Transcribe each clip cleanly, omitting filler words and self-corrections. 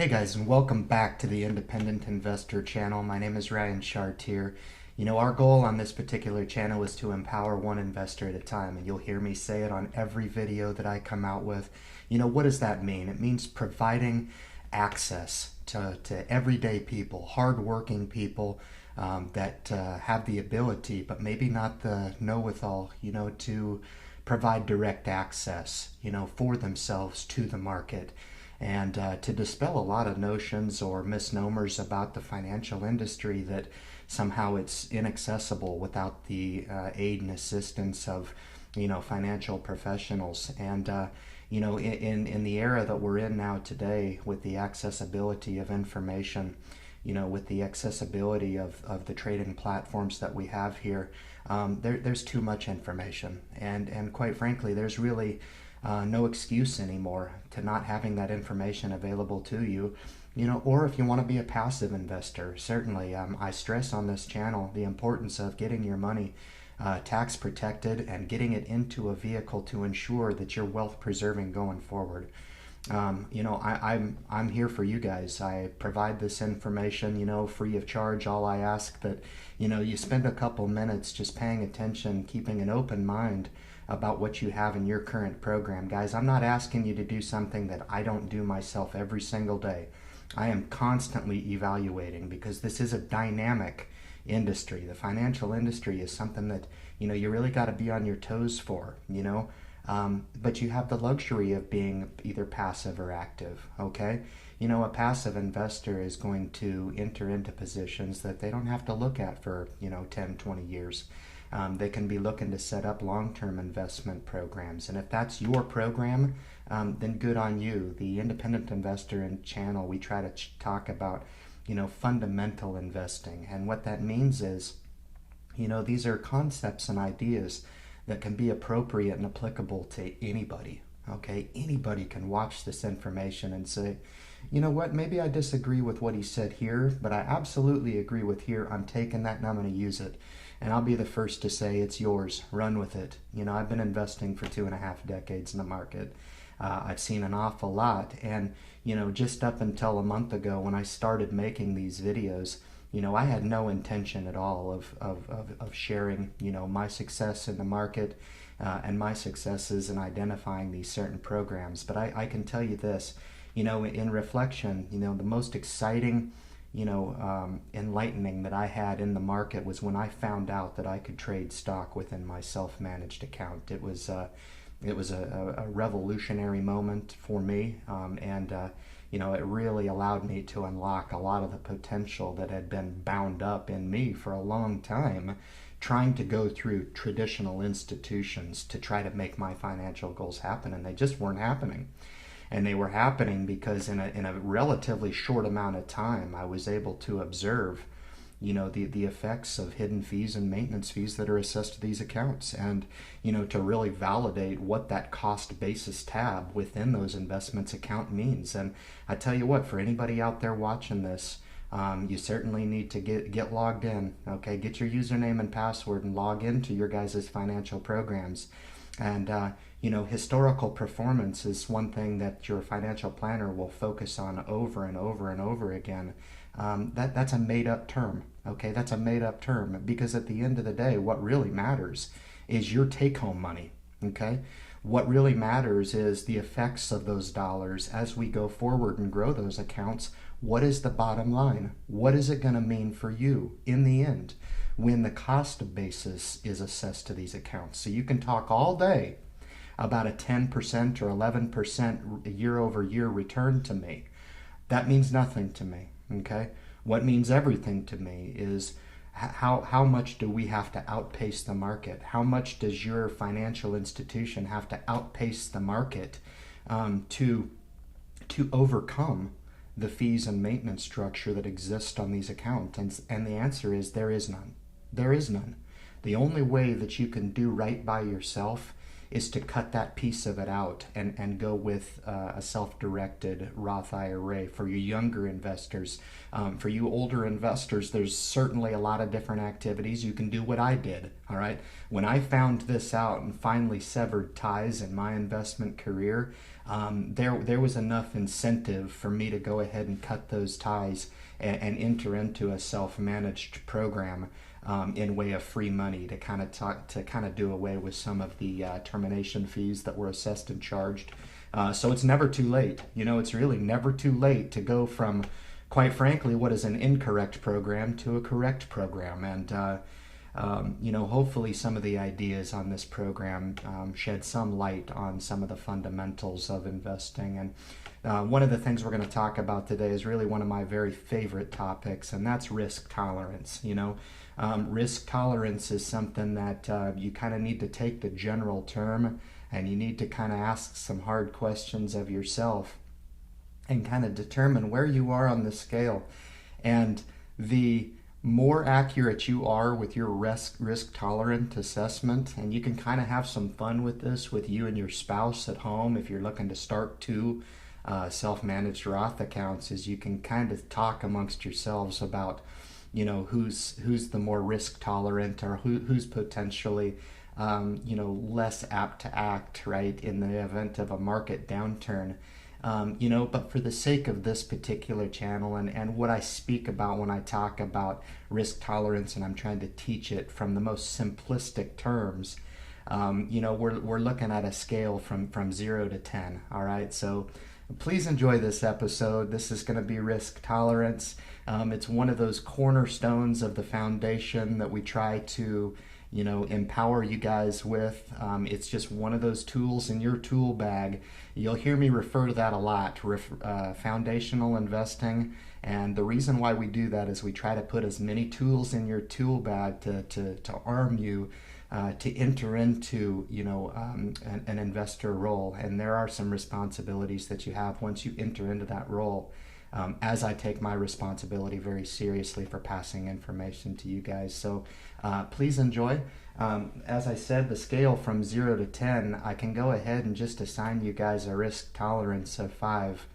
Hey guys, and welcome back to the Independent Investor channel. My name is Ryan Chartier. Our goal on this particular channel is to empower one investor at a time, and you'll hear me say it on every video that I come out with. What does that mean? It means providing access to everyday people, hardworking people that have the ability, but maybe not the know-it-all, to provide direct access, for themselves to the market, and to dispel a lot of notions or misnomers about the financial industry that somehow it's inaccessible without the aid and assistance of financial professionals. And in the era that we're in now today, with the accessibility of information, with the accessibility of the trading platforms that we have here, there's too much information, and quite frankly, there's really no excuse anymore to not having that information available to you. Or if you want to be a passive investor, certainly I stress on this channel the importance of getting your money tax protected and getting it into a vehicle to ensure that you're wealth preserving going forward. I'm here for you guys. I provide this information, free of charge. All I ask that, you spend a couple minutes just paying attention, keeping an open mind about what you have in your current program. Guys, I'm not asking you to do something that I don't do myself every single day. I am constantly evaluating, because this is a dynamic industry. The financial industry is something that, you really got to be on your toes for, but you have the luxury of being either passive or active, okay? A passive investor is going to enter into positions that they don't have to look at for, 10, 20 years. They can be looking to set up long-term investment programs. And if that's your program, then good on you. The Independent Investor channel, we try to talk about, fundamental investing. And what that means is, these are concepts and ideas that can be appropriate and applicable to anybody. Okay, anybody can watch this information and say, you know what, maybe I disagree with what he said here, but I absolutely agree with here. I'm taking that and I'm going to use it. And I'll be the first to say it's yours. Run with it. I've been investing for 2.5 decades in the market. I've seen an awful lot. And, just up until a month ago when I started making these videos, I had no intention at all of sharing, my success in the market and my successes in identifying these certain programs. But I can tell you this, in reflection, the most exciting, enlightening that I had in the market was when I found out that I could trade stock within my self-managed account. It was a revolutionary moment for me, and it really allowed me to unlock a lot of the potential that had been bound up in me for a long time, trying to go through traditional institutions to try to make my financial goals happen, and they just weren't happening. And they were happening because in a relatively short amount of time, I was able to observe, the effects of hidden fees and maintenance fees that are assessed to these accounts, and, to really validate what that cost basis tab within those investments account means. And I tell you what, for anybody out there watching this, you certainly need to get logged in, okay? Get your username and password and log into your guys' financial programs. And, historical performance is one thing that your financial planner will focus on over and over and over again. That's a made-up term, okay? That's a made-up term, because at the end of the day, what really matters is your take-home money, okay? What really matters is the effects of those dollars as we go forward and grow those accounts. What is the bottom line? What is it going to mean for you in the end when the cost basis is assessed to these accounts? So you can talk all day about a 10% or 11% year-over-year return to me. That means nothing to me, okay? What means everything to me is how much do we have to outpace the market? How much does your financial institution have to outpace the market to overcome the fees and maintenance structure that exists on these accounts? And the answer is there is none. There is none. The only way that you can do right by yourself is to cut that piece of it out and go with a self-directed Roth IRA for you younger investors. For you older investors, there's certainly a lot of different activities. You can do what I did, all right? When I found this out and finally severed ties in my investment career, there was enough incentive for me to go ahead and cut those ties and enter into a self-managed program in way of free money to kind of do away with some of the termination fees that were assessed and charged. So it's never too late. It's really never too late to go from, quite frankly, what is an incorrect program to a correct program. And hopefully some of the ideas on this program shed some light on some of the fundamentals of investing. And one of the things we're going to talk about today is really one of my very favorite topics, and that's risk tolerance. Risk tolerance is something that you kind of need to take the general term, and you need to kind of ask some hard questions of yourself and kind of determine where you are on the scale. And the more accurate you are with your risk tolerant assessment, and you can kind of have some fun with this with you and your spouse at home if you're looking to start two self-managed Roth accounts, is you can kind of talk amongst yourselves about who's the more risk tolerant, or who's potentially less apt to act right in the event of a market downturn. But for the sake of this particular channel and what I speak about when I talk about risk tolerance, and I'm trying to teach it from the most simplistic terms, we're looking at a scale from 0 to 10. All right, so please enjoy this episode. This is going to be risk tolerance. It's one of those cornerstones of the foundation that we try to empower you guys with. It's just one of those tools in your tool bag. You'll hear me refer to that a lot, foundational investing. And the reason why we do that is we try to put as many tools in your tool bag to arm you to enter into an investor role. And there are some responsibilities that you have once you enter into that role. As I take my responsibility very seriously for passing information to you guys. So please enjoy. As I said, the scale from 0 to 10, I can go ahead and just assign you guys a risk tolerance of 5.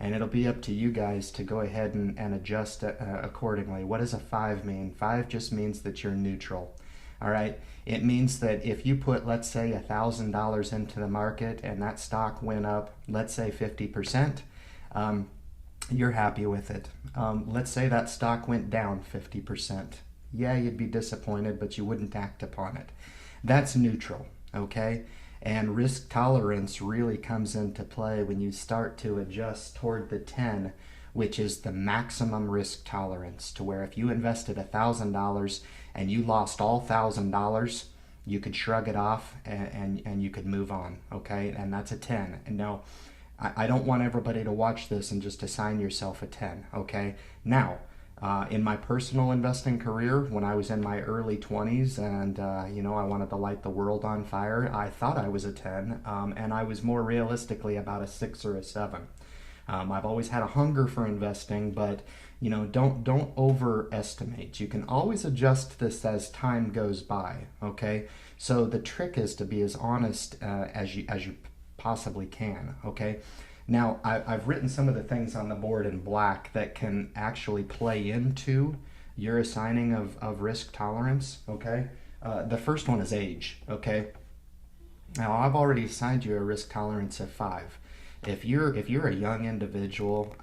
And it'll be up to you guys to go ahead and adjust accordingly. What does a 5 mean? 5 just means that you're neutral. All right. It means that if you put, let's say, $1,000 into the market and that stock went up, let's say 50%, you're happy with it. Let's say that stock went down 50%. Yeah, you'd be disappointed, but you wouldn't act upon it. That's neutral, okay? And risk tolerance really comes into play when you start to adjust toward the 10, which is the maximum risk tolerance, to where if you invested $1,000 and you lost all $1,000, you could shrug it off and you could move on, okay? And that's a 10. And now, I don't want everybody to watch this and just assign yourself a 10, okay? Now, in my personal investing career, when I was in my early 20s and, I wanted to light the world on fire, I thought I was a 10, and I was more realistically about a 6 or a 7. I've always had a hunger for investing, but, don't overestimate. You can always adjust this as time goes by, okay? So the trick is to be as honest as you possibly can, okay? Now, I've written some of the things on the board in black that can actually play into your assigning of risk tolerance, okay? The first one is age, okay? Now, I've already assigned you a risk tolerance of 5. If you're a young individual,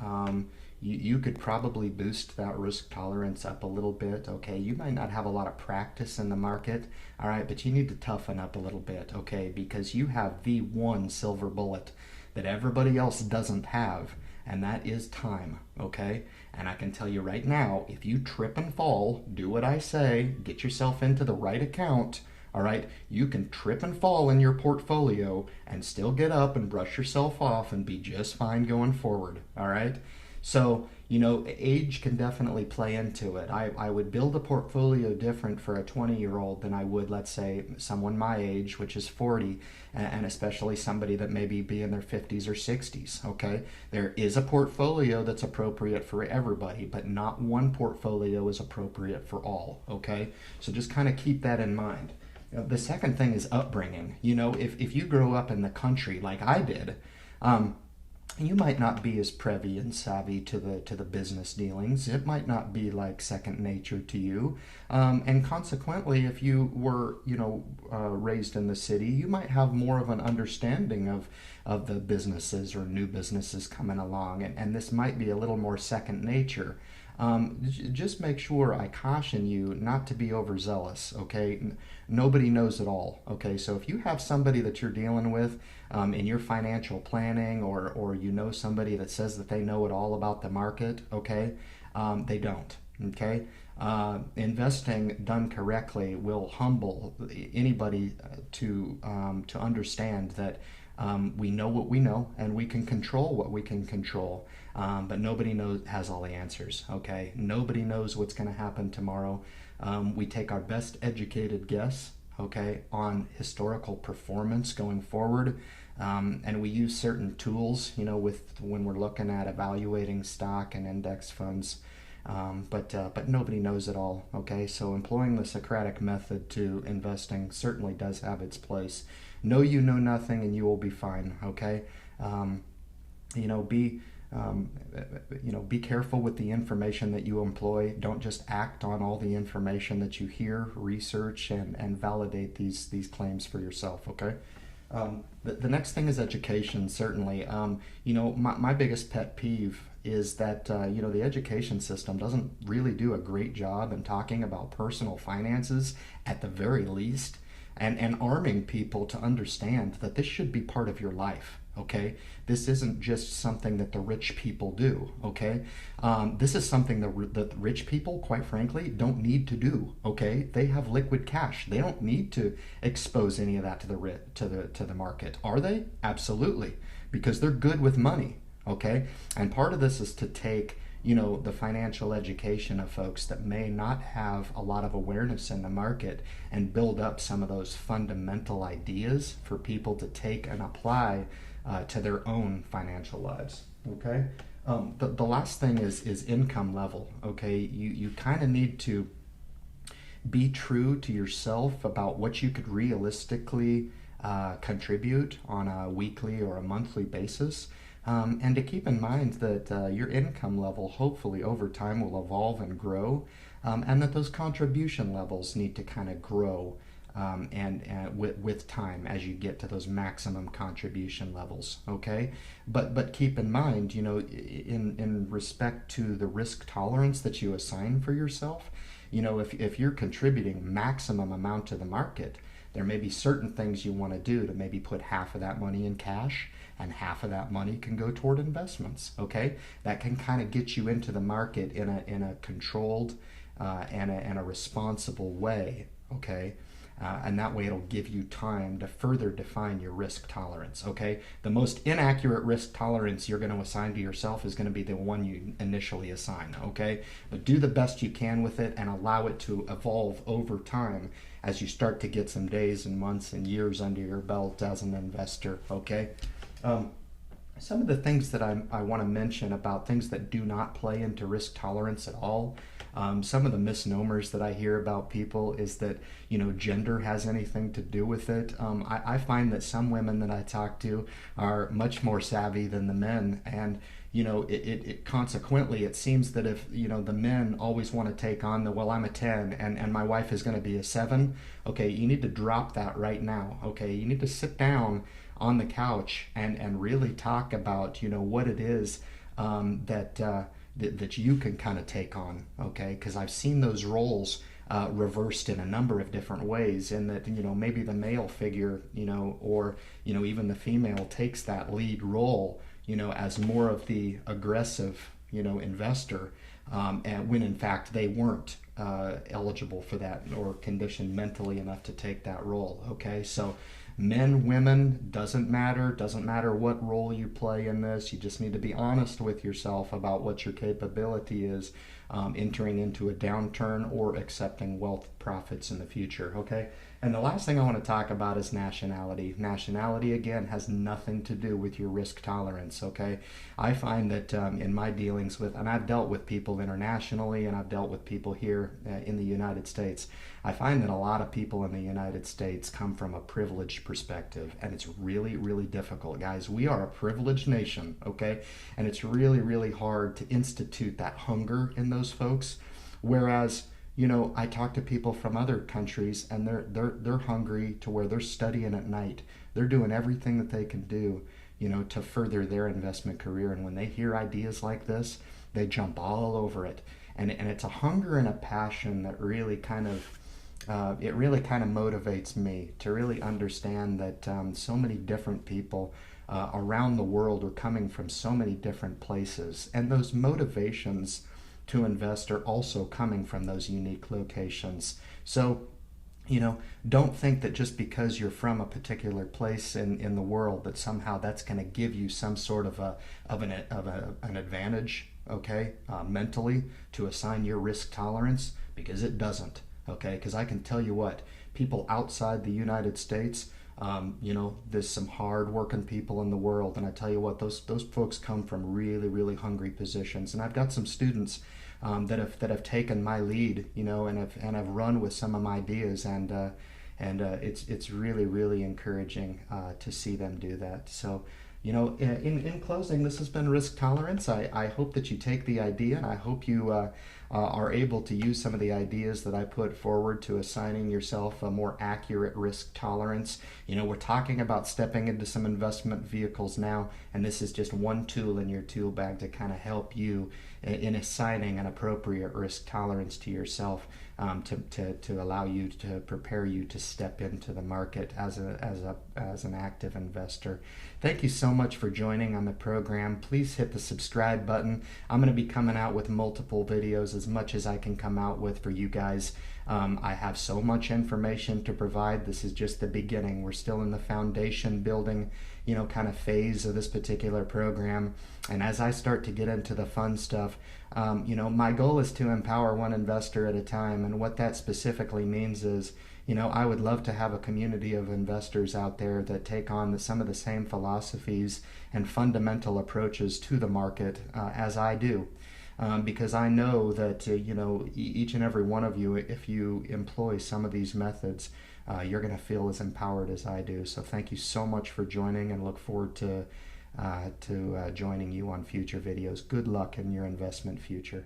you could probably boost that risk tolerance up a little bit, okay? You might not have a lot of practice in the market, all right, but you need to toughen up a little bit, okay? Because you have the one silver bullet that everybody else doesn't have, and that is time, okay? And I can tell you right now, if you trip and fall, do what I say, get yourself into the right account, all right, you can trip and fall in your portfolio and still get up and brush yourself off and be just fine going forward, all right? So, age can definitely play into it. I would build a portfolio different for a 20-year-old than I would, let's say, someone my age, which is 40, and especially somebody that maybe be in their 50s or 60s, okay? There is a portfolio that's appropriate for everybody, but not one portfolio is appropriate for all, okay? So just kind of keep that in mind. The second thing is upbringing. If you grow up in the country like I did, you might not be as privy and savvy to the business dealings. It might not be like second nature to you, and consequently, if you were raised in the city, you might have more of an understanding of the businesses or new businesses coming along, and this might be a little more second nature. Just make sure I caution you not to be overzealous, okay? Nobody knows it all, okay? So if you have somebody that you're dealing with in your financial planning, or you know somebody that says that they know it all about the market, okay? They don't, okay? Investing done correctly will humble anybody to understand that we know what we know and we can control what we can control. But nobody has all the answers, okay? Nobody knows what's going to happen tomorrow. We take our best educated guess, okay, on historical performance going forward. And we use certain tools, when we're looking at evaluating stock and index funds. But nobody knows it all, okay? So employing the Socratic method to investing certainly does have its place. Know you know nothing and you will be fine, okay? Be careful with the information that you employ. Don't just act on all the information that you hear. Research and validate these claims for yourself, okay? The next thing is education, certainly. My biggest pet peeve is that, the education system doesn't really do a great job in talking about personal finances at the very least, and arming people to understand that this should be part of your life, okay? This isn't just something that the rich people do, okay? This is something that the rich people, quite frankly, don't need to do, okay? They have liquid cash. They don't need to expose any of that to the market. Are they? Absolutely, because they're good with money, okay? And part of this is to take the financial education of folks that may not have a lot of awareness in the market and build up some of those fundamental ideas for people to take and apply to their own financial lives, okay? The last thing is income level, okay? You kind of need to be true to yourself about what you could realistically contribute on a weekly or a monthly basis. And to keep in mind that your income level hopefully over time will evolve and grow, and that those contribution levels need to kind of grow with time as you get to those maximum contribution levels, okay? But keep in mind, in respect to the risk tolerance that you assign for yourself, if you're contributing maximum amount to the market, there may be certain things you want to do to maybe put half of that money in cash, and half of that money can go toward investments, okay? That can kind of get you into the market in a controlled and a responsible way, okay? And that way it'll give you time to further define your risk tolerance, okay? The most inaccurate risk tolerance you're going to assign to yourself is going to be the one you initially assign, okay? But do the best you can with it and allow it to evolve over time as you start to get some days and months and years under your belt as an investor, okay? Some of the things that I want to mention about things that do not play into risk tolerance at all. Some of the misnomers that I hear about people is that, gender has anything to do with it. I find that some women that I talk to are much more savvy than the men, and consequently it seems that if the men always want to take on well, I'm a 10 and my wife is going to be a 7, okay, you need to drop that right now, okay? You need to sit down on the couch and really talk about what it is that you can kind of take on, okay? Because I've seen those roles reversed in a number of different ways, in that maybe the male figure or even the female takes that lead role as more of the aggressive investor, and when in fact they weren't eligible for that or conditioned mentally enough to take that role, okay? So men, women, doesn't matter what role you play in this. You just need to be honest with yourself about what your capability is entering into a downturn or accepting wealth profits in the future, okay? And the last thing I want to talk about is nationality. Nationality, again, has nothing to do with your risk tolerance, okay? I find that in my dealings with, and I've dealt with people internationally and I've dealt with people here in the United States, I find that a lot of people in the United States come from a privileged perspective, and it's really, really difficult, guys. We are a privileged nation, okay? And it's really, really hard to institute that hunger in those folks. Whereas, I talk to people from other countries, and they're hungry to where they're studying at night. They're doing everything that they can do, to further their investment career. And when they hear ideas like this, they jump all over it. And it's a hunger and a passion that really kind of it really kind of motivates me to really understand that so many different people around the world are coming from so many different places, and those motivations to invest are also coming from those unique locations. So, don't think that just because you're from a particular place in the world that somehow that's going to give you some sort of an advantage, okay, mentally to assign your risk tolerance, because it doesn't, okay? Because I can tell you what, people outside the United States, there's some hard-working people in the world, and I tell you what, those folks come from really, really hungry positions. And I've got some students that have taken my lead, and have run with some of my ideas, and it's really, really encouraging to see them do that. So, in closing, this has been Risk Tolerance. I hope that you take the idea, and I hope you are able to use some of the ideas that I put forward to assigning yourself a more accurate risk tolerance. We're talking about stepping into some investment vehicles now, and this is just one tool in your tool bag to kind of help you in assigning an appropriate risk tolerance to yourself, to allow you to prepare you to step into the market as an active investor. Thank you so much for joining on the program. Please hit the subscribe button. I'm going to be coming out with multiple videos, as much as I can come out with for you guys. I have so much information to provide. This is just the beginning. We're still in the foundation building, kind of phase of this particular program. And as I start to get into the fun stuff, my goal is to empower one investor at a time. And what that specifically means is, I would love to have a community of investors out there that take on some of the same philosophies and fundamental approaches to the market as I do. Because I know that, each and every one of you, if you employ some of these methods, you're going to feel as empowered as I do. So thank you so much for joining, and look forward to joining you on future videos. Good luck in your investment future.